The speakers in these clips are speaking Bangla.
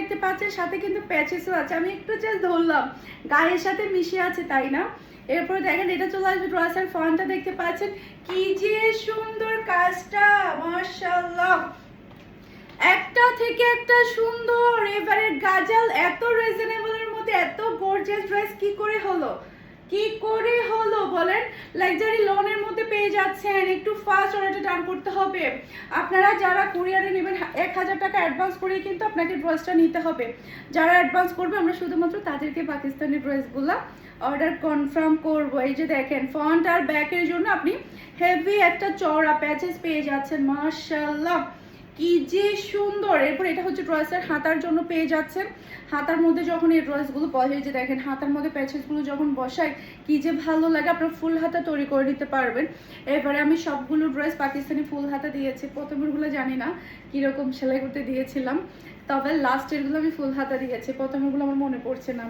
দেখতে পাচ্ছেন, সাথে কিন্তু প্যাচেসও আছে। আমি একটু জাস্ট ধরলাম, গায়ের সাথে মিশে আছে, তাই না? এরপরে দেখেন এটা চলে আসবে ড্রেসের ফন্টটা দেখতে পাচ্ছেন, কি যে সুন্দর কাজটা, মাশাআল্লাহ, একটা থেকে একটা সুন্দর। এবারে গাজাল এত রিজনেবলের মধ্যে এত গর্জিয়াস ড্রেস কি করে হলো, কি করে হলো বলেন? লাক্সারি লোনের মধ্যে পেয়ে যাচ্ছেন। একটু ফাস্ট অর্ডারটা ডান করতে হবে। আপনারা যারা কুরিয়ারে নেবেন 1000 টাকা অ্যাডভান্স করে কিন্তু আপনাকে ড্রেসটা নিতে হবে। যারা অ্যাডভান্স করবে আমরা শুধুমাত্র তাদেরকে পাকিস্তানি ড্রেসগুলো অর্ডার কনফার্ম করব। এই যে দেখেন ফ্রন্ট আর ব্যাকের জন্য আপনি হেভি একটা চওড়া প্যাচেস পেয়ে যাচ্ছেন, মাশাআল্লাহ, কি যে সুন্দর। এরপর এটা হচ্ছে ড্রেসের হাতার জন্য পেয়ে যাচ্ছেন। হাতার মধ্যে যখন এই ড্রেসগুলো বসে, যে দেখেন হাতার মধ্যে প্যাচেসগুলো যখন বসায় কি যে ভালো লাগে। আপনার ফুল হাতা তৈরি করে নিতে পারবেন। এবারে আমি সবগুলো ড্রেস পাকিস্তানি ফুল হাতা দিয়েছি। প্রথমেরগুলো জানি না কীরকম সেলাই করতে দিয়েছিলাম, তবে লাস্টেরগুলো আমি ফুল হাতা দিয়েছি। প্রথমেরগুলো আমার মনে পড়ছে না,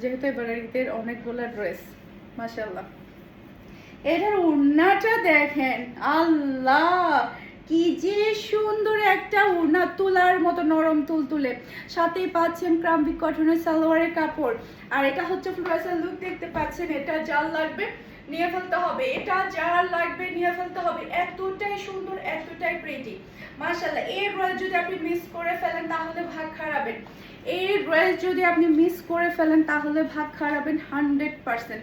যেহেতু এবারে ঈদের অনেকগুলো ড্রেস। মাশাআল্লাহ, এটার ওড়নাটা দেখেন, আল্লাহ, কি যে সুন্দর একটা ওড়না, তুলার মতো নরম তুলতুলে। সাথেই পাচ্ছেন ক্রাম্বিক কটনের সালোয়ারের কাপড়। আর এটা হচ্ছে ড্রেসের লুক দেখতে পাচ্ছেন। এটা যার লাগবে নিয়ে ফেলতে হবে, এটা যার লাগবে নিয়ে ফেলতে হবে। এতটাই সুন্দর, এতটাই প্রিটি, মাশাআল্লাহ। এই ড্রেস যদি আপনি মিস করে ফেলেন তাহলে ভাগ খারাপেন। এই ড্রেস যদি আপনি মিস করে ফেলেন তাহলে ভাগ খারাপেন 100%।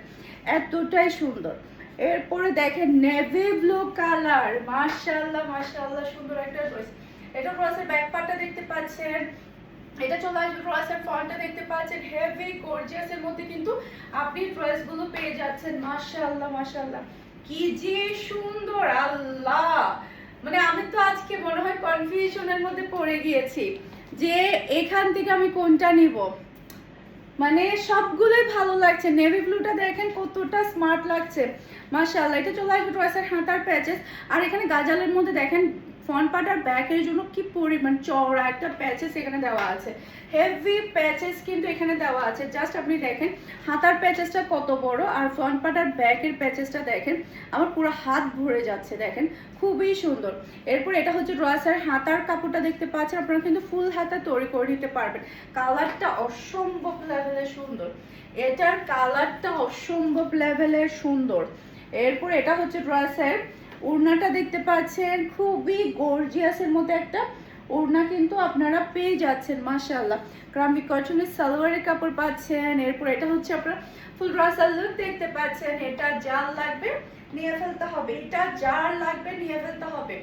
এতটাই সুন্দর। এরপরে দেখেন নেভি ব্লু কালার, মাশাআল্লাহ মাশাআল্লাহ, সুন্দর একটা ড্রেস। এটা ড্রেসের ব্যাক পার্টটা দেখতে পাচ্ছেন। এটা চলে আসবে ড্রেসের ফ্রন্টটা দেখতে পাচ্ছেন। হেভি গর্জিয়াস এর মধ্যে কিন্তু আপনি ড্রেসগুলো পেয়ে যাচ্ছেন, মাশাআল্লাহ মাশাআল্লাহ, কি যে সুন্দর, আল্লাহ। মানে আমি তো আজকে মনে হয় কনফিউশনের মধ্যে পড়ে গিয়েছি যে এখান থেকে আমি কোনটা নিব। মানে সবগুলোই ভালো লাগছে। নেভি ব্লুটা দেখেন কতটা স্মার্ট লাগছে, মাশাআল্লাহ। এটা চলে আসবে ড্রেসের হাতার প্যাচেস। আর এখানে গাজালের মধ্যে দেখেন ফ্রন্ট পার্ট আর ব্যাকের জন্য কি পরিমাণ চওড়া একটা প্যাচেস এখানে দেওয়া আছে। হেভি প্যাচেস কিন্তু এখানে দেওয়া আছে। জাস্ট আপনি দেখেন হাতার প্যাচেসটা কত বড়, আর ফ্রন্ট পার্ট আর ব্যাকের প্যাচেসটা দেখেন, আমার পুরো হাত ভরে যাচ্ছে, দেখেন খুবই সুন্দর। এরপর এটা হচ্ছে ড্রেসের হাতার কাপড়টা দেখতে পাচ্ছেন। আপনারা কিন্তু ফুল হাতা তৈরি করে নিতে পারবেন। কালারটা অসম্ভব লেভেলের সুন্দর, এটার কালারটা অসম্ভব লেভেলের সুন্দর। এরপর এটা হচ্ছে ড্রেসের ওড়নাটা দেখতে পাচ্ছেন, খুবই গর্জিয়াসের মধ্যে একটা ওড়না কিন্তু আপনারা পেয়ে যাচ্ছেন, মাশাআল্লাহ। ক্রাম্বিক কটনের সালোয়ারের কাপড় পাচ্ছেন। এরপর এটা হচ্ছে আপনারা ফুল ড্রেসের লুক দেখতে পাচ্ছেন। এটা যার লাগবে নিয়ে ফেলতে হবে, এটা যার লাগবে নিয়ে ফেলতে হবে,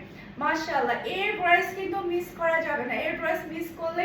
মাশাআল্লাহ। এই ড্রেস কিন্তু মিস করা যাবে না। এই ড্রেস মিস করলে